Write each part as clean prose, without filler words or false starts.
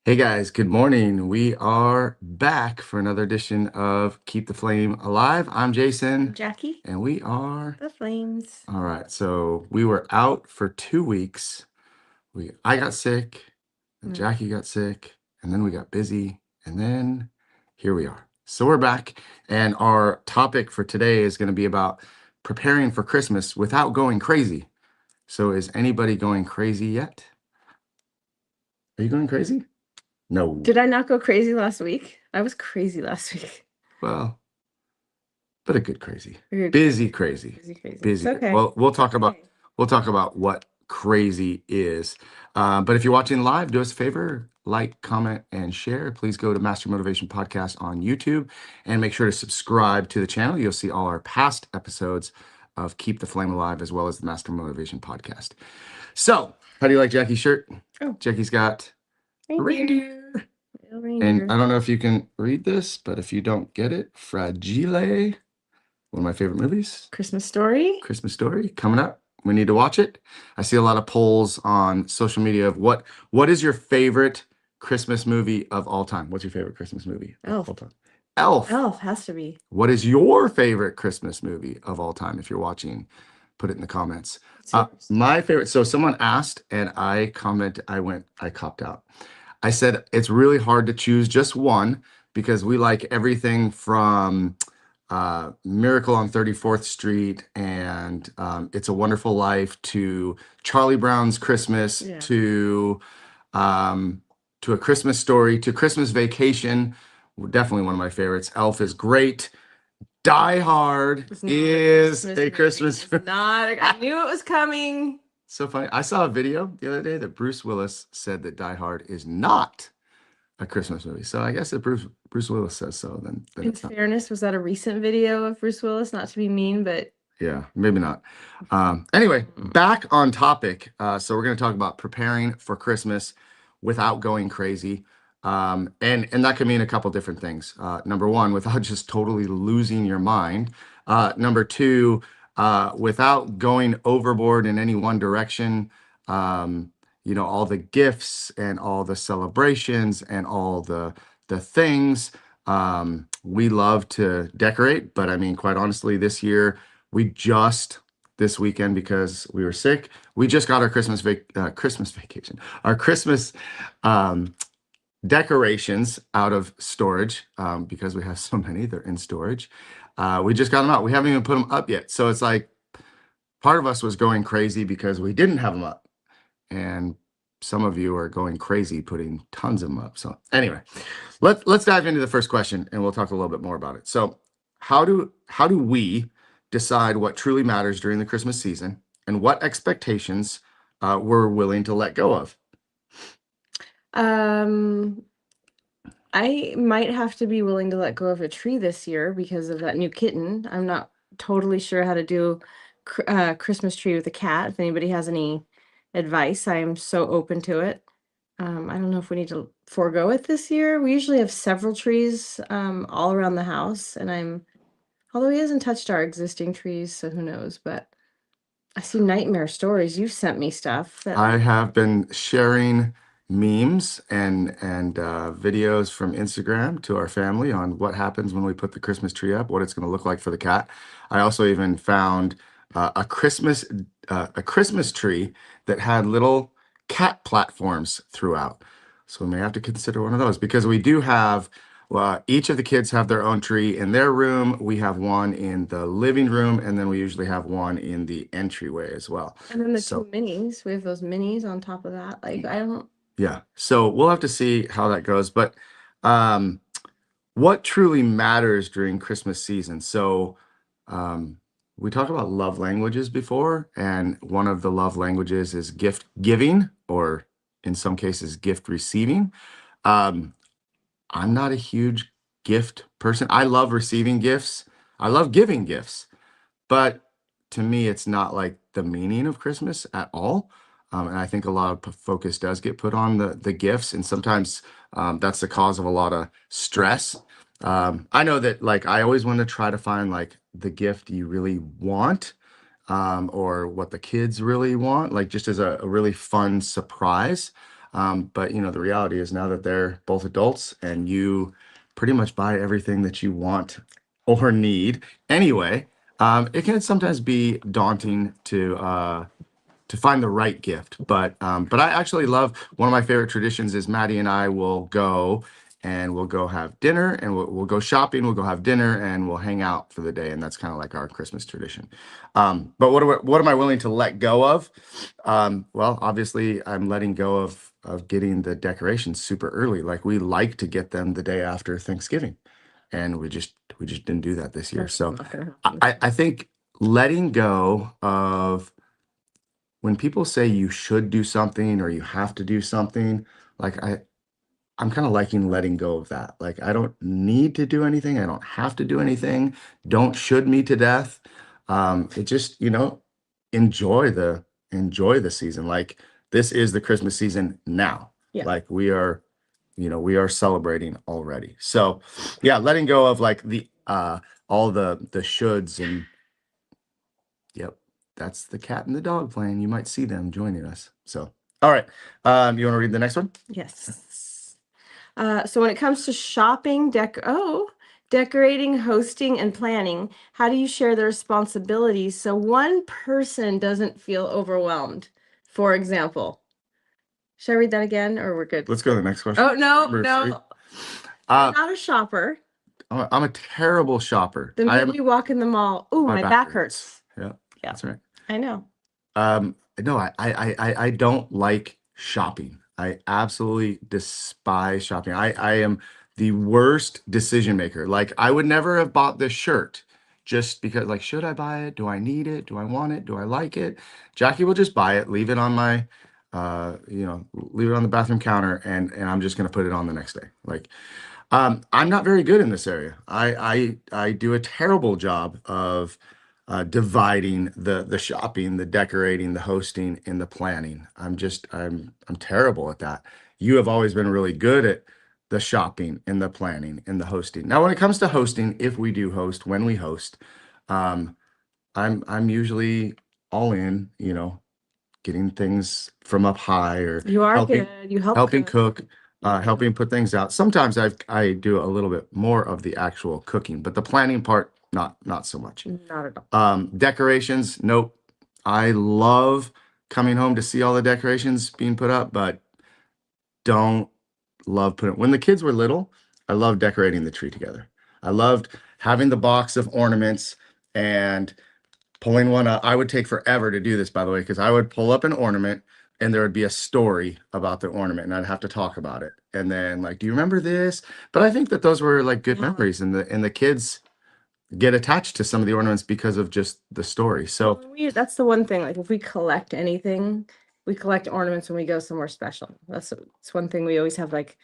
Hey guys, good morning. We are back for another edition of Keep the Flame Alive. I'm Jason, Jackie, and we are the flames. all right. So we were out for 2 weeks. I got sick, and Mm. Jackie got sick, and then we got busy, and then here we are. So we're back, and our topic for today is going to be about preparing for Christmas without going crazy. So is anybody going crazy yet? Are you going crazy? No. Did I not go crazy last week? I was crazy last week. Well, but a good crazy. Weird. Busy crazy. Crazy. It's Busy. okay. Well, we'll talk about what crazy is. But if you're watching live, do us a favor, like, comment, and share. Please go to Master Motivation Podcast on YouTube and make sure to subscribe to the channel. You'll see all our past episodes of Keep the Flame Alive as well as the Master Motivation Podcast. So, how do you like Jackie's shirt? Oh, Jackie's got reindeer. little And reindeer. I don't know if you can read this, but if you don't get it, Fragile. One of my favorite movies, Christmas Story. Christmas Story, coming up. We need to watch it. I see a lot of polls on social media of what is your favorite Christmas movie of all time? What's your favorite Christmas movie of Elf. all time? Elf. Elf has to be. What is your favorite Christmas movie of all time? If you're watching, put it in the comments. My favorite. So someone asked, and I copped out. I said it's really hard to choose just one because we like everything from Miracle on 34th Street and It's a Wonderful Life to Charlie Brown's Christmas to A Christmas Story to Christmas Vacation. Definitely one of my favorites. Elf is great. Die Hard is a Christmas movie. I knew it was coming. So funny. I saw a video the other day that Bruce Willis said that Die Hard is not a Christmas movie. So I guess if Bruce Willis says so, then In it's not. fairness, was that a recent video of Bruce Willis? Not to be mean, but Yeah, maybe not. Anyway, back on topic. So we're going to talk about preparing for Christmas without going crazy. And that can mean a couple different things. Number one, without just totally losing your mind. Number two, without going overboard in any one direction. All the gifts and all the celebrations and all the things. We love to decorate, but I mean, quite honestly, this weekend, because we were sick, we just got our Christmas vacation, our Christmas decorations out of storage because we have so many. They're in storage. We just got them out. We haven't even put them up yet. So it's like part of us was going crazy because we didn't have them up. And some of you are going crazy putting tons of them up. So anyway, let's dive into the first question and we'll talk a little bit more about it. So how do we decide what truly matters during the Christmas season and what expectations we're willing to let go of? I might have to be willing to let go of a tree this year because of that new kitten. I'm not totally sure how to do Christmas tree with a cat. If anybody has any advice, I am so open to it. I don't know if we need to forego it this year. We usually have several trees all around the house, and although he hasn't touched our existing trees, so who knows, but I see nightmare stories. You've sent me stuff that I have been sharing memes and videos from Instagram to our family on what happens when we put the Christmas tree up, what it's going to look like for the cat. I also even found a Christmas tree that had little cat platforms throughout. So we may have to consider one of those because we do have each of the kids have their own tree in their room. We have one in the living room, and then we usually have one in the entryway as well. And then the two minis, we have those minis on top of that. Yeah. So we'll have to see how that goes. But what truly matters during Christmas season? So we talked about love languages before, and one of the love languages is gift giving, or in some cases, gift receiving. I'm not a huge gift person. I love receiving gifts. I love giving gifts, but to me, it's not like the meaning of Christmas at all. And I think a lot of focus does get put on the gifts, and sometimes that's the cause of a lot of stress. I know that like I always want to try to find like the gift you really want, or what the kids really want, like just as a really fun surprise. But the reality is now that they're both adults and you pretty much buy everything that you want or need anyway, it can sometimes be daunting to find the right gift. But I actually love, one of my favorite traditions is Maddie and I will go and we'll go have dinner and we'll go shopping, we'll go have dinner and we'll hang out for the day. And that's kind of like our Christmas tradition. But what am I willing to let go of? Well, obviously I'm letting go of getting the decorations super early. Like we like to get them the day after Thanksgiving. And we just didn't do that this year. That's So not gonna happen. I think letting go of when people say you should do something or you have to do something, like I'm kind of liking letting go of that. Like I don't need to do anything. I don't have to do anything. Don't should me to death. It just, enjoy the season. Like this is the Christmas season now. Yeah. Like we are celebrating already. So yeah, letting go of like the all the shoulds and yep, that's the cat and the dog playing. You might see them joining us. So, all right. You want to read the next one? Yes. So when it comes to shopping, decorating, hosting, and planning, how do you share the responsibilities so one person doesn't feel overwhelmed? For example, should I read that again, or we're good? Let's go to the next question. Oh, no, Number three. no. Uh, I'm not a shopper. I'm a terrible shopper. The I minute am. we walk in the mall, ooh, My my back back hurts. hurts. Yeah, Yeah, that's right. I know. No, I don't like shopping. I absolutely despise shopping. I am the worst decision maker. Like I would never have bought this shirt just because, like, should I buy it? Do I need it? Do I want it? Do I like it? Jackie will just buy it, leave it on my, leave it on the bathroom counter, and I'm just gonna put it on the next day. Like, I'm not very good in this area. I do a terrible job of dividing the shopping, the decorating, the hosting, and the planning. I'm terrible at that. You have always been really good at the shopping and the planning and the hosting. Now, when it comes to hosting, if we do host, when we host, um, I'm usually all in, getting things from up high or You are helping good. You help helping cook. cook, Yeah. helping put things out. Sometimes I do a little bit more of the actual cooking, but the planning part, not so much. Not at all. Decorations, nope. I love coming home to see all the decorations being put up, but don't love putting. When the kids were little, I loved decorating the tree together. I loved having the box of ornaments and pulling one up. I would take forever to do this, by the way, because I would pull up an ornament and there would be a story about the ornament and I'd have to talk about it. And then like, do you remember this? But I think that those were like good Yeah. memories and the kids get attached to some of the ornaments because of just the story. So That's the one thing. Like if we collect anything, we collect ornaments when we go somewhere special. That's one thing we always have like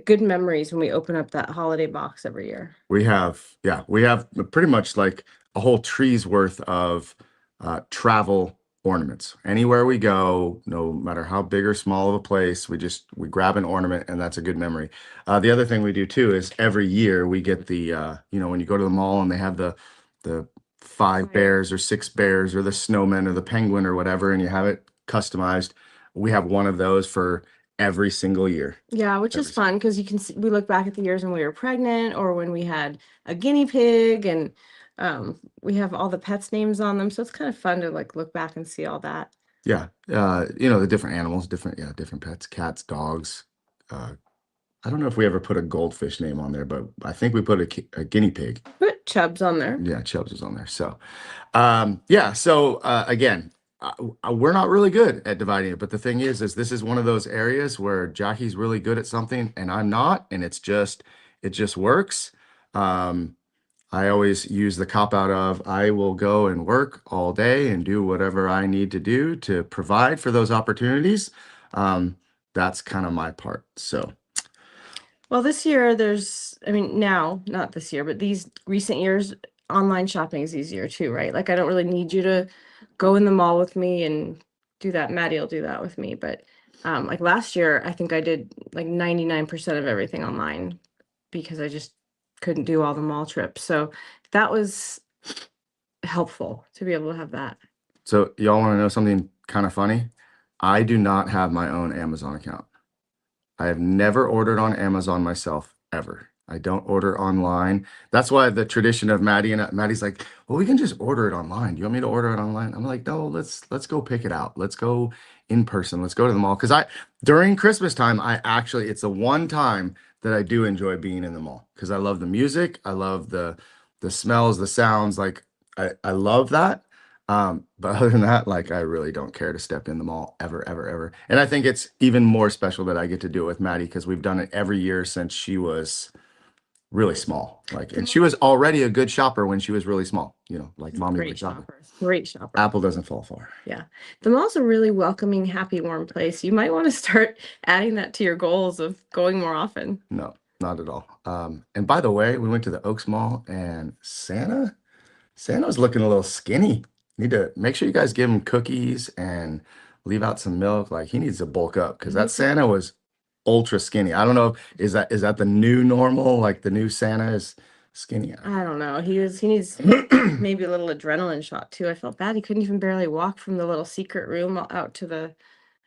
good memories when we open up that holiday box every year. we have pretty much like a whole tree's worth of travel ornaments. Anywhere we go, no matter how big or small of a place, we grab an ornament, and that's a good memory. The other thing we do too is every year we get the when you go to the mall and they have the five Fire. bears or six bears or the snowman or the penguin or whatever, and you have it customized. We have one of those for every single year. Yeah, which is Every fun because you can see, we look back at the years when we were pregnant or when we had a guinea pig and we have all the pets' names on them. So it's kind of fun to like look back and see all that. Yeah, the different animals, different pets, cats, dogs. Uh, I don't know if we ever put a goldfish name on there, but I think we put a guinea pig. Put Chubbs on there. Yeah, Chubbs was on there. So, yeah. So again, we're not really good at dividing it, but the thing is this is one of those areas where Jackie's really good at something and I'm not, and it just works. Um, I always use the cop out of I will go and work all day and do whatever I need to do to provide for those opportunities. Um, that's kind of my part. So Well, this year I mean, now, not this year, but these recent years, online shopping is easier too, right? Like I don't really need you to go in the mall with me and do that. Maddie will do that with me. But like last year, I think I did like 99% of everything online because I just couldn't do all the mall trips. So that was helpful to be able to have that. y'all want to know something kind of funny? I do not have my own Amazon account. I have never ordered on Amazon myself ever. I don't order online. That's why the tradition of Maddie and Maddie's like, well, we can just order it online. Do you want me to order it online? I'm like, no, let's go pick it out. Let's go in person. Let's go to the mall. Because I during Christmas time, I actually it's the one time that I do enjoy being in the mall because I love the music. I love the smells, the sounds. Like I love that. But other than that, like I really don't care to step in the mall ever, ever, ever. And I think it's even more special that I get to do it with Maddie because we've done it every year since she was really small. Like, The and she mall's was already a good shopper when she was really small, like mommy great would shop. shopper. Great shopper. Apple doesn't fall far. Yeah. The mall's a really welcoming, happy, warm place. You might want to start adding that to your goals of going more often. No, not at all. And by the way, we went to the Oaks Mall and Santa's looking a little skinny. Need to make sure you guys give him cookies and leave out some milk. Like he needs to bulk up because that Santa was ultra skinny. I don't know if is that the new normal? Like the new Santa is skinny. I don't know. He needs maybe a little adrenaline shot too. I felt bad. He couldn't even barely walk from the little secret room out to the,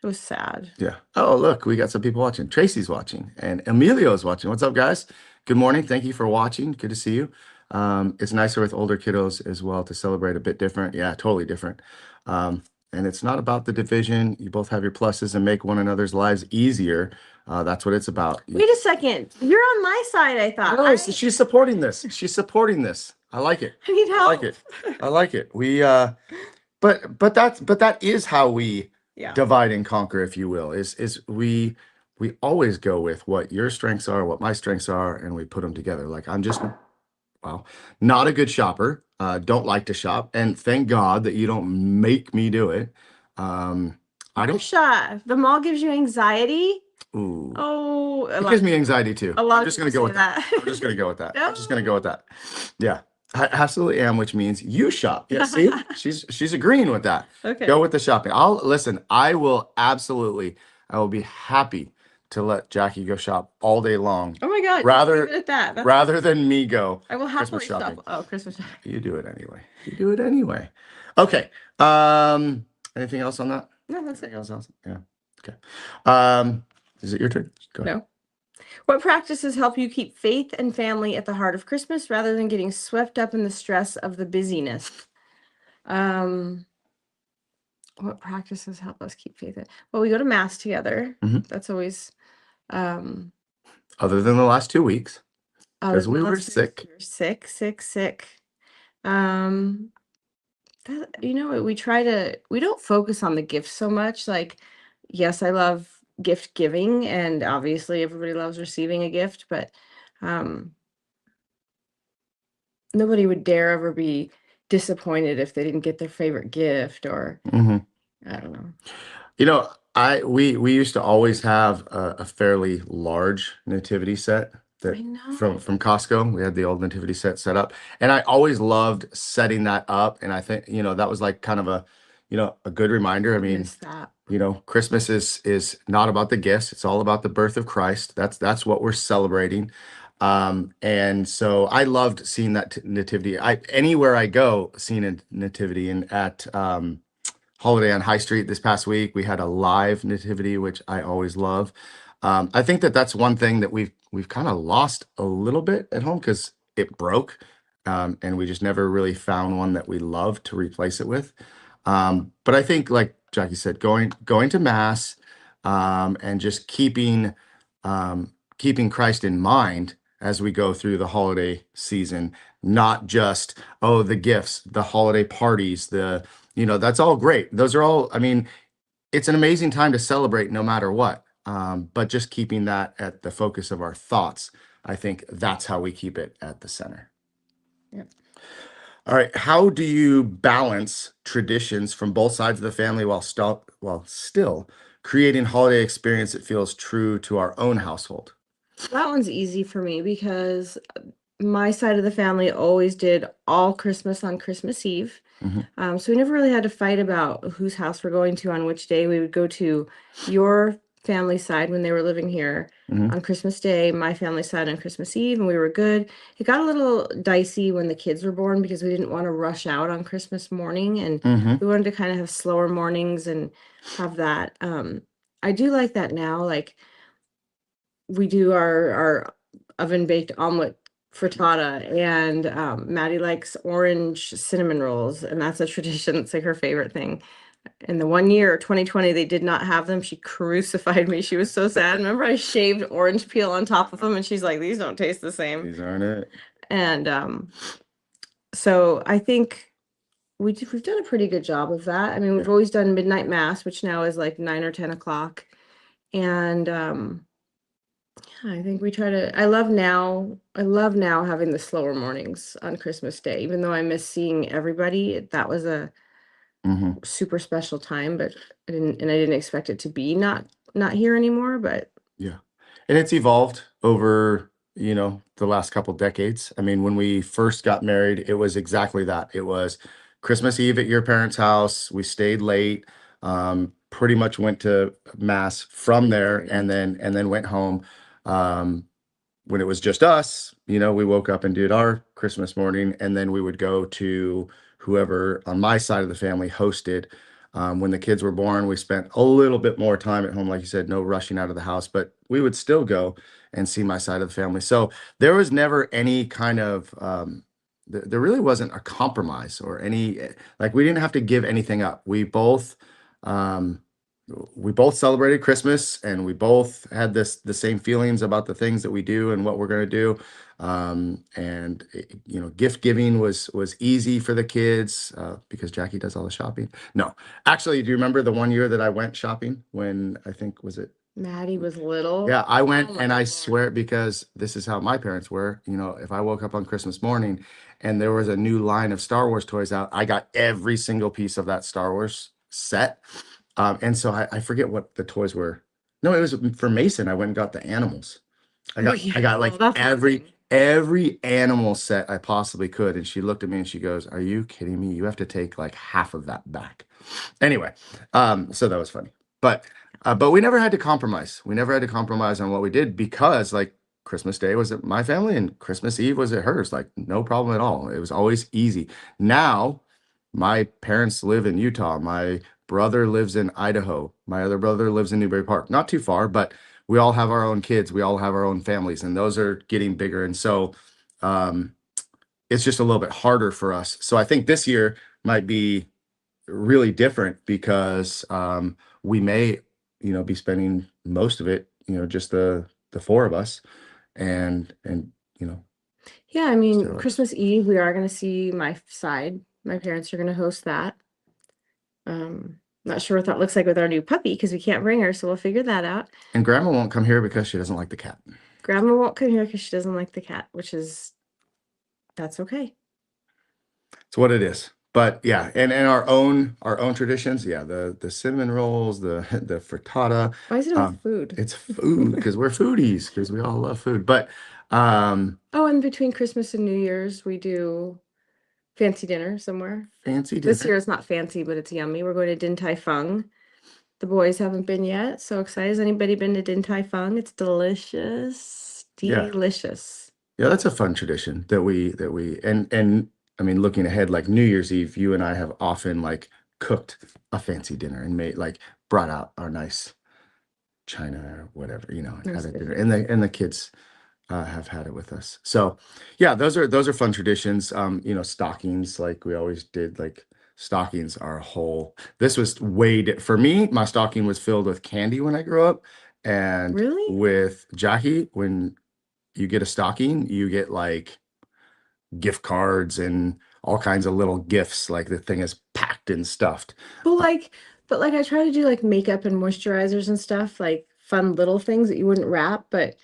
it was sad. Yeah. Oh, look, we got some people watching. Tracy's watching and Emilio's watching. What's up, guys? Good morning. Thank you for watching. Good to see you. It's nicer with older kiddos as well to celebrate a bit different. Yeah, totally different. And it's not about the division. You both have your pluses and make one another's lives easier. That's what it's about. Wait a second. You're on my side, I thought. No, she's supporting this. She's supporting this. I like it. I need I help. like it. I like it. But that is how we Yeah. divide and conquer, if you will. Is we always go with what your strengths are, what my strengths are, and we put them together. Like I'm just not a good shopper. Don't like to shop, and thank God that you don't make me do it. I don't. Marsha, the mall gives you anxiety. Ooh. Oh, It gives me anxiety too. a lot I'm of just gonna people go with say that. that. I'm just gonna go with that. I'm just gonna No. go with that. Yeah, I absolutely am, which means you shop. Yeah, see, she's agreeing with that. Okay. Go with the shopping. I'll listen. I will absolutely. I will be happy to let Jackie go shop all day long. Oh my God. Rather leave it at that. That's rather than me go I will Christmas happily shopping. stop. Oh, Christmas shopping. You do it anyway. You do it anyway. Okay. Anything else on that? No, that's it. Anything else? Yeah. Okay. Is it your turn? Go ahead. No. What practices help you keep faith and family at the heart of Christmas rather than getting swept up in the stress of the busyness? What practices help us keep faith in? Well, we go to mass together. Mhm. That's always um Other than the last 2 weeks, because oh, we no, were that's true. sick. We're sick. Um we try to we don't focus on the gifts so much. Like, yes, I love gift giving and obviously everybody loves receiving a gift, but um nobody would dare ever be disappointed if they didn't get their favorite gift or Mhm. I don't know. We used to always have a fairly large nativity set I that know. from Costco. We had the old nativity set up, and I always loved setting that up. And I think that was like kind of a good reminder. I mean, Miss that. Christmas is not about the gifts; it's all about the birth of Christ. That's what we're celebrating. And so I loved seeing that nativity. Anywhere I go, seeing a nativity, and at Holiday on High Street this past week. We had a live nativity, which I always love. I think that that's one thing that we've kind of lost a little bit at home because it broke, and we just never really found one that we love to replace it with. But I think, like Jackie said, going to mass, and just keeping Christ in mind as we go through the holiday season, not just the gifts, the holiday parties, that's all great. Those are all, I mean, it's an amazing time to celebrate no matter what. But just keeping that at the focus of our thoughts, I think that's how we keep it at the center. Yep. All right. How do you balance traditions from both sides of the family while still creating holiday experience that feels true to our own household? That one's easy for me because my side of the family always did all Christmas on Christmas Eve. Mhm. So we never really had to fight about whose house we're going to on which day. We would go to your family side when they were living here Hmm. on Christmas Day, my family side on Christmas Eve, and we were good. It got a little dicey when the kids were born because we didn't want to rush out on Christmas morning, and Hmm. we wanted to kind of have slower mornings and have that. I do like that now. Like we do our oven baked omelet frittata, and Maddie likes orange cinnamon rolls, and that's a tradition. It's like her favorite thing. And the one year, 2020, they did not have them. She crucified me. She was so sad. Remember, I shaved orange peel on top of them, and she's like, "These don't taste the same." These aren't it. And so I think we've done a pretty good job of that. I mean, we've Yeah. always done midnight mass, which now is like 9 or 10 o'clock, and I think we try to. I love now having the slower mornings on Christmas Day, even though I miss seeing everybody. That was a Hmm. super special time, but I didn't expect it to be not here anymore. But Yeah. And it's evolved over, the last couple decades. I mean, when we first got married, it was exactly that. It was Christmas Eve at your parents' house. We stayed late, pretty much went to mass from there and then went home. Um, when it was just us, we woke up and did our Christmas morning, and then we would go to whoever on my side of the family hosted. When the kids were born, we spent a little bit more time at home, like you said, no rushing out of the house, but we would still go and see my side of the family. So there was never any kind of, there really wasn't a compromise or any, like we didn't have to give anything up. Um, we both celebrated Christmas, and we both had the same feelings about the things that we do and what we're going to do. Gift giving was easy for the kids because Jackie does all the shopping. No, actually, do you remember the one year that I went shopping when I think was it? Maddie was little. Yeah, I Oh went, my and I Lord. swear, because this is how my parents were. If I woke up on Christmas morning and there was a new line of Star Wars toys out, I got every single piece of that Star Wars set. And so I forget what the toys were. No, it was for Mason. I went and got the animals. I Well, got I yeah, got well, like that's one every thing. every animal set I possibly could. And she looked at me and she goes, "Are you kidding me? You have to take like half of that back." Anyway, so that was funny. But we never had to compromise. We never had to compromise on what we did because like Christmas Day was at my family and Christmas Eve was at hers. Like no problem at all. It was always easy. Now, my parents live in Utah. My brother lives in Idaho. My other brother lives in Newberry Park. Not too far, but we all have our own kids. We all have our own families, and those are getting bigger. And so um, it's just a little bit harder for us. So I think this year might be really different because we may, be spending most of it, just the four of us, and Yeah, I mean, so Christmas Eve, we are going to see my side. My parents are going to host that. Not sure what that looks like with our new puppy because we can't bring her, so we'll figure that out. and Grandma won't come here because she doesn't like the cat. Grandma won't come here because she doesn't like the cat, which is that's okay. It's what it is. But yeah, and our own traditions, yeah, the cinnamon rolls, the the frittata, Why is it all um, food? it's food because we're foodies because we all love food. But um, Oh, and between Christmas and New Year's, we do fancy dinner somewhere. fancy This year dinner. it's not fancy, but it's yummy. We're going to Din Tai Fung. The boys haven't been yet. So excited. Has anybody been to Din Tai Fung? It's delicious. Yeah, Delicious. yeah, that's a fun tradition that we and I mean, looking ahead, like New Year's Eve, you and I have often like cooked a fancy dinner and made like brought out our nice china or whatever, and had Nice a dinner, dishes. and the kids have had it with us. So yeah, those are fun traditions. Stockings, like we always did, like stockings are a whole. This was for me. My stocking was filled with candy when I grew up, and Really? with Jackie, when you get a stocking, you get like gift cards and all kinds of little gifts. Like the thing is packed and stuffed. Well, Uh, but I try to do like makeup and moisturizers and stuff, like fun little things that you wouldn't wrap, but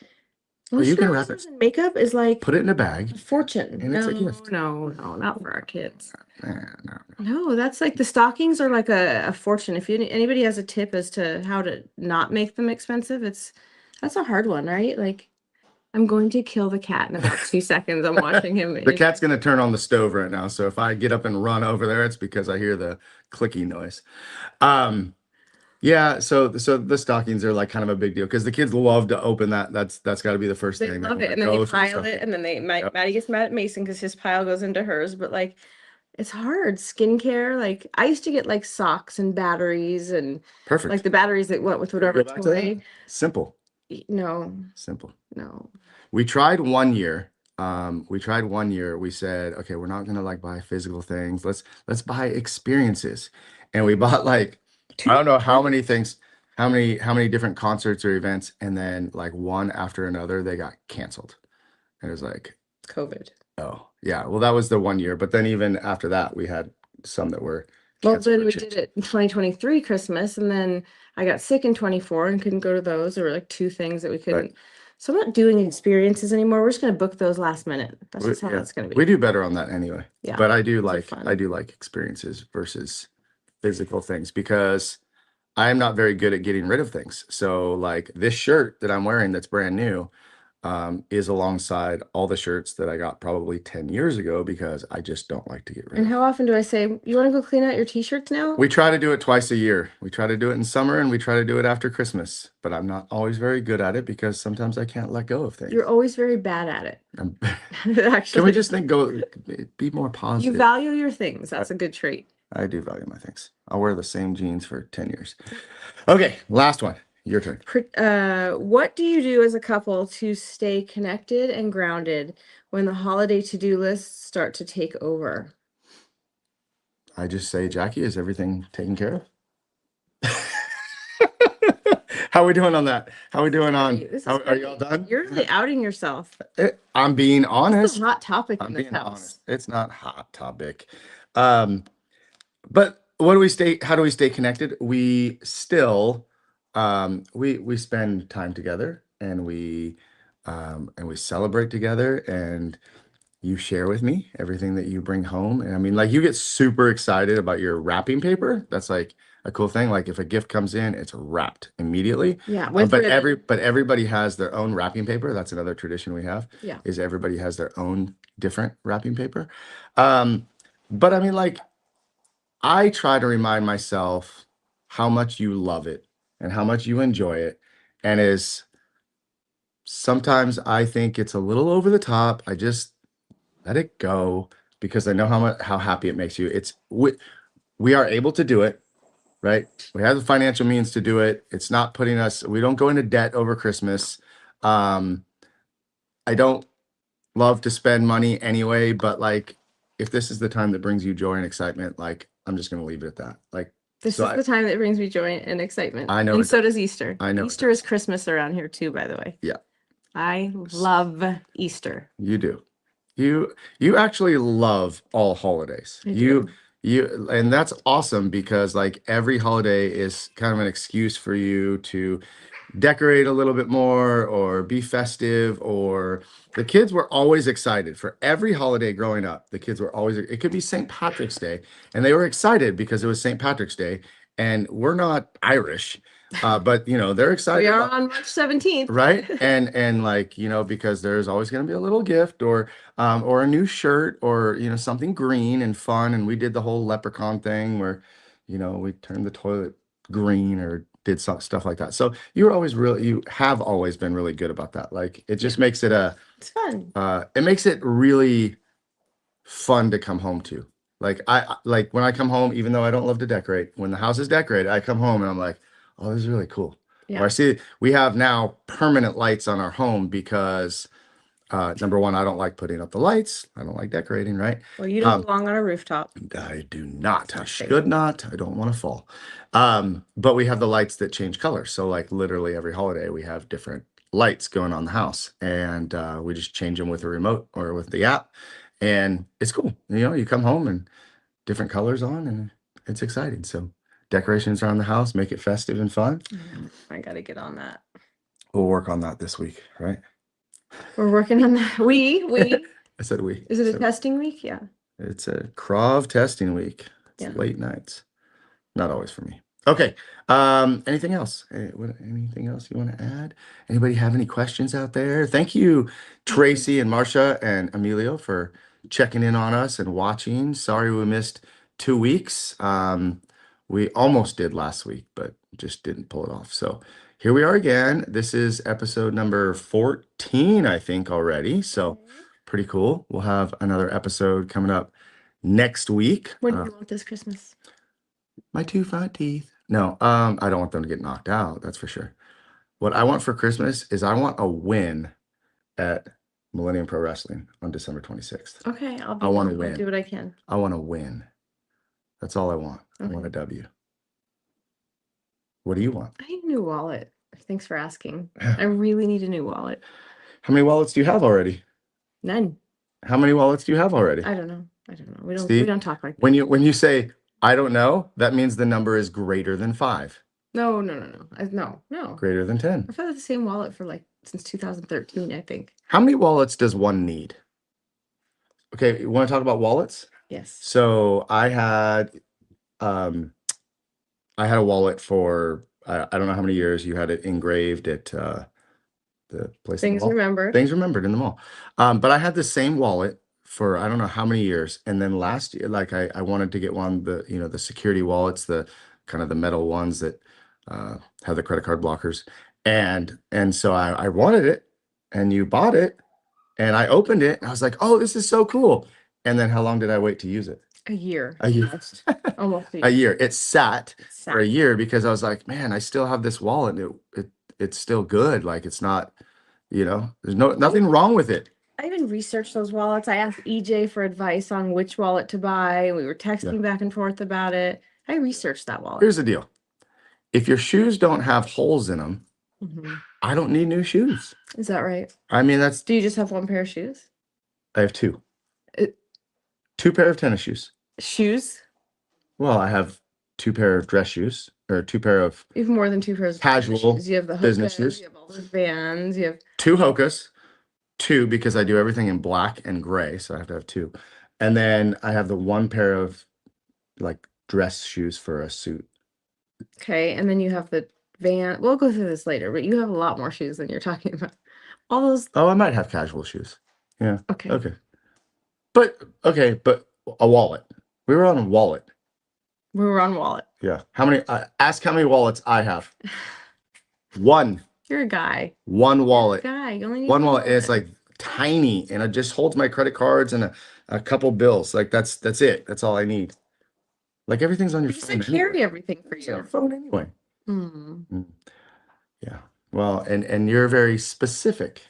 or you can wrap it, moisturizers and makeup is like put it in a bag, a fortune. and it's a No, gift. no, no, not for our kids. No. No, that's like the stockings are like a fortune. If anybody has a tip as to how to not make them expensive, that's a hard one, right? Like I'm going to kill the cat in about 2 seconds. I'm watching him. The cat's going to turn on the stove right now. So if I get up and run over there, it's because I hear the clicking noise. Um, Yeah, so the stockings are like kind of a big deal because the kids love to open that. That's got to be the first They thing they love want it, to and then they go through the pile it, stocking. and then Yep, Maddie gets mad at Mason because his pile goes into hers. But like, it's hard. Skincare, like I used to get like socks and batteries, and like perfect. the batteries that went with Can we whatever go back to that? toy. Simple, No, simple. no. We tried one year. We tried one year. We said, okay, we're not gonna like buy physical things. Let's buy experiences. And we bought like I Two don't know how perfect many things, how many different concerts or events, and then like one after another, they got canceled. And it was like, COVID. oh, yeah. Well, that was the one year. But then even after that, we had some that were Well, canceled then or we did changed. it in 2023 Christmas, and then I got sick in 24 and couldn't go to those. There were like two things that we Right. couldn't. So I'm not doing experiences anymore. We're just gonna book those last minute. That's just how Yeah, that's gonna we be. do better on that anyway. Yeah, But those are I fun. do like experiences versus physical things because I am not very good at getting rid of things. So like this shirt that I'm wearing that's brand new is alongside all the shirts that I got probably 10 years ago because I just don't like to get rid And of. how often do I say, you want to go clean out your t-shirts now? We try to do it twice a year. We try to do it in summer and we try to do it after Christmas, but I'm not always very good at it because sometimes I can't let go of You're things. always very bad at Um, it. Can we Actually, just think go be more you positive? value your things. I, That's a good trait. I do value my things. I'll wear the same jeans for 10 years. Okay, last one. Your turn. What do you do as a couple to stay connected and grounded when the holiday to-do lists start to take over? I just say, Jackie, is everything taken care of? How are we doing on that? How are we doing on? This is How are you all great. done? You're really outing yourself. I'm being This is a honest. hot topic I'm in this being house. honest. It's not hot topic. Um, but what do we stay? How do we stay connected? We still, we spend time together and we celebrate together and you share with me everything that you bring home. And I mean, like you get super excited about your wrapping paper. That's like a cool thing. Like if a gift comes in, it's wrapped immediately. Yeah, with ribbon. But everybody has their own wrapping paper. That's another tradition we have Yeah. is everybody has their own different wrapping paper. Um, but I mean, like I try to remind myself how much you love it and how much you enjoy it. And is sometimes I think it's a little over the top. I just let it go because I know how happy it makes you. We are able to do it, right? We have the financial means to do it. It's not putting us, we don't go into debt over Christmas. Um, I don't love to spend money anyway, but like if this is the time that brings you joy and excitement, like I'm just gonna leave it at that. Like This so is the time that brings me joy and excitement. I know And it so does. does Easter. I know it Easter is does. Christmas around here too, by the way. Yeah, I love Easter. you do. You actually love all holidays. I do. You and that's awesome because like every holiday is kind of an excuse for you to decorate a little bit more or be festive or the kids were always excited for every holiday growing up. The kids were always it could be St. Patrick's Day and they were excited because it was St. Patrick's Day and we're not Irish. But you know, they're We excited are about on March 17th. right and like you know because there's always going to be a little gift or a new shirt or you know something green and fun and we did the whole leprechaun thing where you know we turned the toilet green or did some stuff like that so you have always been really good about that like it Yeah, just makes it a it's fun. it makes it really fun to come home to like like when I come home even though I don't love to decorate when the house is decorated I come home and I'm like oh this is really cool or I Yeah. see we have now permanent lights on our home because number one, I don't like putting up the lights. I don't like decorating, right? Well, you don't Um, belong on a rooftop. I do not. It's I not safe. should not. I don't want to fall. But we have the lights that change color. So like literally every holiday we have different lights going on the house and we just change them with a remote or with the app. And it's cool. You know, you come home and different colors on and it's exciting. So decorations around the house make it festive and fun. I gotta get on that. We'll work on that this week, right? We're working on that. We. I said we. Is it a testing week? Yeah. It's a Krav testing week. It's Yeah. late nights. Not always for me. Okay. Anything else? Anything else you want to add? Anybody have any questions out there? Thank you, Tracy and Marcia and Emilio for checking in on us and watching. Sorry we missed 2 weeks. We almost did last week, but just didn't pull it off. So here we are again. This is episode number 14, I think, already. So pretty cool. We'll have another episode coming up next week. What do you want this Christmas? My 2 front teeth. No, I don't want them to get knocked out. That's for sure. What I want for Christmas is I want a win at Millennium Pro Wrestling on December 26th. Okay, I want to win. I'll do what I can. I want to win. That's all I want. Okay. I want a W. What do you want? I need a new wallet. Thanks for asking. I really need a new wallet. How many wallets do you have already? None. How many wallets do you have already? I don't know. We See? don't talk like that. When you say I don't know, that means the number is greater than 5. No. No. Greater than 10. I've had the same wallet for since 2013, I think. How many wallets does one need? Okay, you want to talk about wallets? Yes. So I had a wallet for I don't know how many years. You had it engraved at the place. Things remembered. Things remembered in the mall. But I had the same wallet for I don't know how many years. And then last year, I wanted to get one, the security wallets, the kind of the metal ones that have the credit card blockers. And so I wanted it, and you bought it, and I opened it, and I was like, oh, this is so cool. And then how long did I wait to use it? A year. Almost a year. A year. It sat for a year because I was like, man, I still have this wallet. It's still good. Like, it's not, there's nothing wrong with it. I even researched those wallets. I asked EJ for advice on which wallet to buy. We were texting back and forth about it. I researched that wallet. Here's the deal. If your shoes don't have holes in them, I don't need new shoes. Is that right? I mean, do you just have one pair of shoes? I have 2. 2 pair of tennis shoes. Shoes? Well, I have 2 pair of dress shoes, or 2 pair of. You have more than 2 pairs of casual shoes. You have the business Hokas, shoes. you have all those Vans. You have 2 Hokas, 2 because I do everything in black and gray, so I have to have 2. And then I have the 1 pair of dress shoes for a suit. Okay, and then you have the Van. We'll go through this later, but you have a lot more shoes than you're talking about. All those. Oh, I might have casual shoes. Yeah. Okay. But a wallet. We were on a wallet. We were on wallet. Yeah. How many? Ask how many wallets I have. 1. You're a guy. 1 wallet. You're a guy. You only need 1 wallet. And it's tiny, and it just holds my credit cards and a couple bills. That's it. That's all I need. Everything's on your phone. I carry everything for you. Your phone anyway. Mm. Yeah. Well, and you're very specific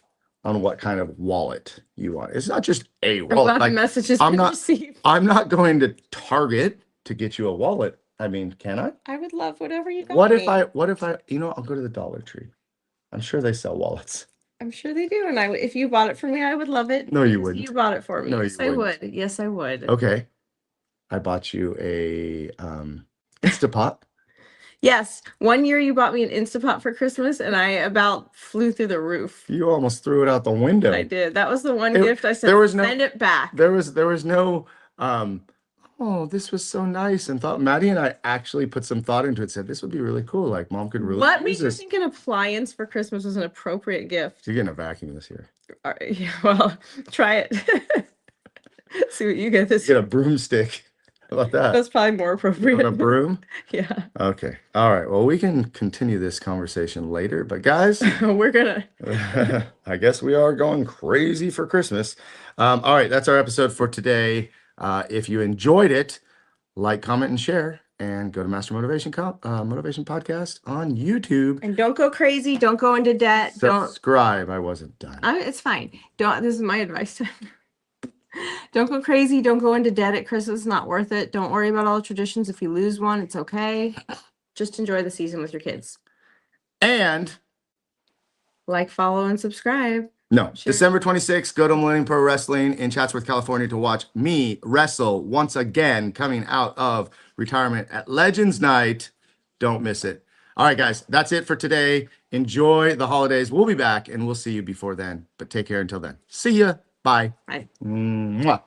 on what kind of wallet you want. It's not just a wallet. The messages I'm not going to Target to get you a wallet. I mean, can I? I would love whatever you got. What if I I'll go to the Dollar Tree. I'm sure they sell wallets. I'm sure they do. And if you bought it for me, I would love it. No, you wouldn't. You bought it for me. No, yes, I would. Yes, I would. Okay. I bought you a Instapot. Yes. 1 year you bought me an Instapot for Christmas, and I about flew through the roof. You almost threw it out the window. I did. That was the one gift I said, send it back. There was no oh, this was so nice, and Maddie and I actually put some thought into it, said this would be really cool. Mom could really What use made you this. think an appliance for Christmas was an appropriate gift? You're getting a vacuum this year. Yeah, well, try it. See what you get this year. Get a broomstick. How about that? That's probably more appropriate. On a broom? Yeah. Okay. All right. Well, we can continue this conversation later, but guys, we're gonna. I guess we are going crazy for Christmas. All right. That's our episode for today. If you enjoyed it, comment, and share, and go to Master Motivation Motivation Podcast on YouTube. And don't go crazy. Don't go into debt. Subscribe. I wasn't done. It's fine. This is my advice. Don't go crazy. Don't go into debt at Christmas. It's not worth it. Don't worry about all the traditions. If you lose one, it's okay. Just enjoy the season with your kids. And follow, and subscribe. No, sure. December 26th, go to Millennium Pro Wrestling in Chatsworth, California to watch me wrestle once again, coming out of retirement at Legends Night. Don't miss it. All right, guys, that's it for today. Enjoy the holidays. We'll be back, and we'll see you before then. But take care until then. See ya. Bye. Bye. Mwah.